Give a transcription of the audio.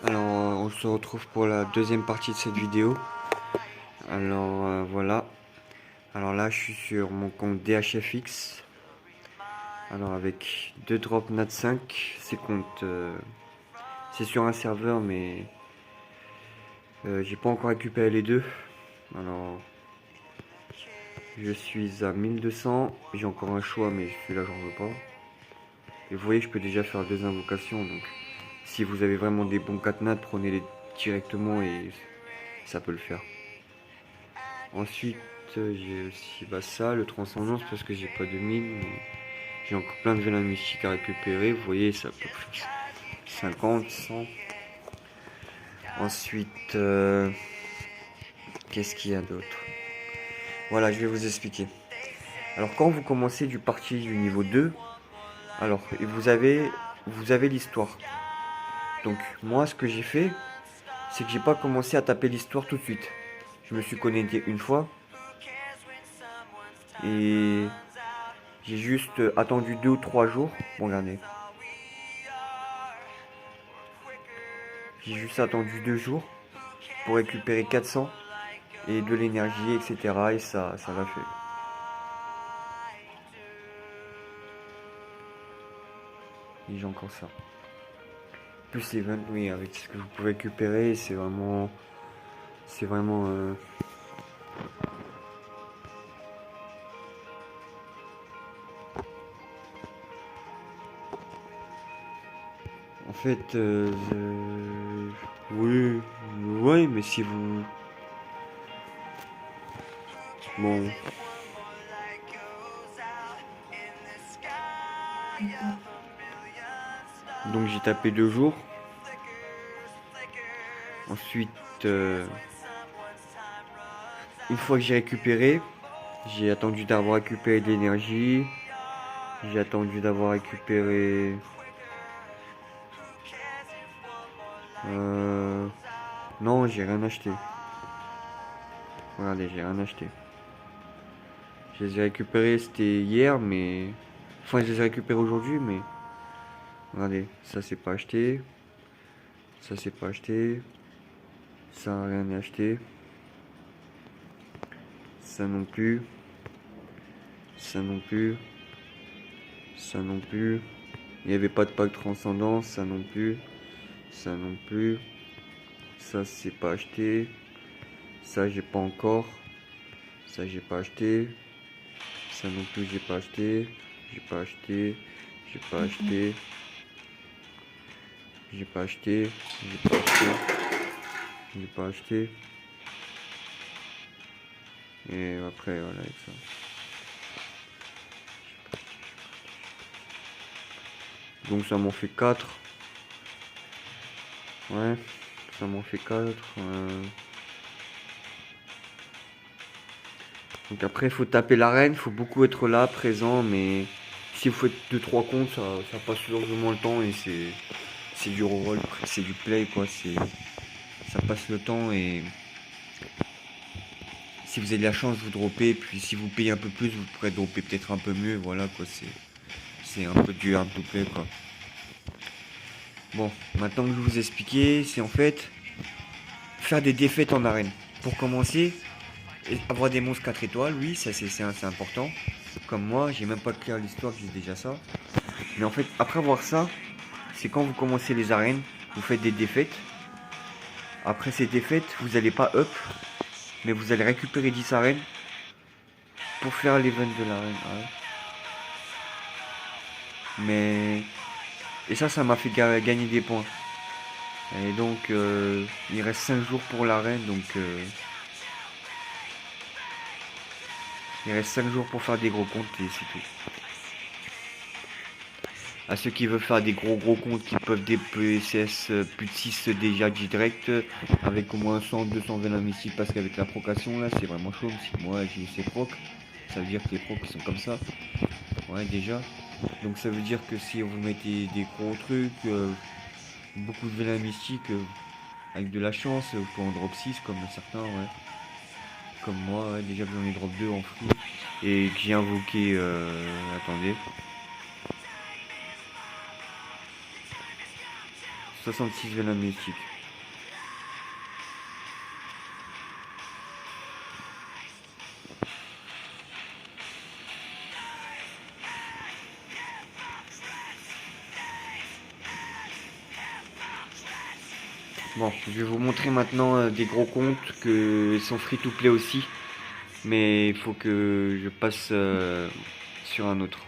Alors, on se retrouve pour la deuxième partie de cette vidéo. Alors, voilà. Alors là, je suis sur mon compte DHFX. Alors, avec 2 drops NAT5. C'est sur un serveur, mais j'ai pas encore récupéré les deux. Alors, je suis à 1200. J'ai encore un choix, mais celui-là, j'en veux pas. Et vous voyez, je peux déjà faire 2 invocations. Donc, si vous avez vraiment des bons 4 nats, prenez-les directement et ça peut le faire. Ensuite, j'ai aussi ça, le transcendance, parce que j'ai pas de mine. J'ai encore plein de vélins mystiques à récupérer. Vous voyez, ça peut faire 50, 100. Ensuite, qu'est-ce qu'il y a d'autre? Voilà, je vais vous expliquer. Alors, quand vous commencez du parti du niveau 2, alors, vous avez l'histoire. Donc, moi, ce que j'ai fait, c'est que j'ai pas commencé à taper l'histoire tout de suite. Je me suis connecté une fois. Et j'ai juste attendu 2 ou 3 jours. Bon, regardez. J'ai juste attendu 2 jours pour récupérer 400 et de l'énergie, etc. Et ça l'a fait. Et j'ai encore ça. Plus les 20, oui, avec ce que vous pouvez récupérer, c'est vraiment. C'est vraiment. En fait, oui, ouais, mais si vous. Bon. Donc j'ai tapé 2 jours. Ensuite, une fois que j'ai récupéré, j'ai attendu d'avoir récupéré de l'énergie. J'ai attendu d'avoir récupéré. Non, j'ai rien acheté. Regardez, j'ai rien acheté. Je les ai récupérés, c'était hier, mais. Enfin, je les ai récupérés aujourd'hui, mais. Regardez, ça c'est pas acheté. Ça c'est pas acheté. Ça rien n'est acheté. Ça non plus. Ça non plus. Ça non plus. Il n'y avait pas de pack transcendance, ça non plus. Ça non plus. Ça c'est pas acheté. Ça j'ai pas encore. Ça j'ai pas acheté. Ça non plus j'ai pas acheté. J'ai pas acheté. J'ai pas acheté. J'ai pas acheté. J'ai pas acheté. J'ai pas acheté. Et après voilà avec ça. Donc ça m'en fait 4. Ouais. Ça m'en fait 4. Donc après il faut taper l'arène, il faut beaucoup être là, présent, mais si vous faites 2-3 comptes, ça passe largement le temps et c'est du roll, c'est du play quoi, ça passe le temps et si vous avez de la chance vous droppez, puis si vous payez un peu plus vous pourrez dropper peut-être un peu mieux, voilà quoi, c'est un peu du hard to play quoi. Bon, maintenant que je vais vous expliquer, c'est en fait faire des défaites en arène. Pour commencer, avoir des monstres 4 étoiles, oui, ça c'est important. Comme moi, j'ai même pas clair l'histoire, j'ai déjà ça. Mais en fait, après avoir ça, c'est quand vous commencez les arènes, vous faites des défaites. Après ces défaites, vous n'allez pas up, mais vous allez récupérer 10 arènes pour faire l'event de l'arène. Ouais. Mais. Et ça m'a fait gagner des points. Et donc, il reste 5 jours pour l'arène, donc. Il reste 5 jours pour faire des gros comptes et c'est tout. À ceux qui veulent faire des gros comptes qui peuvent déployer plus de 6 déjà direct avec au moins 100-200 vélins mystiques parce qu'avec la procation là c'est vraiment chaud. Si moi j'ai ces procs, ça veut dire que les procs sont comme ça. Ouais déjà. Donc ça veut dire que si vous mettez des gros trucs, beaucoup de vélins mystiques avec de la chance, vous pouvez en drop 6 comme certains, ouais. Comme moi, ouais, déjà que j'en ai drop 2 en free et que j'ai invoqué attendez. 66 venin mystique. Bon, je vais vous montrer maintenant des gros comptes que sont free to play aussi. Mais il faut que je passe sur un autre.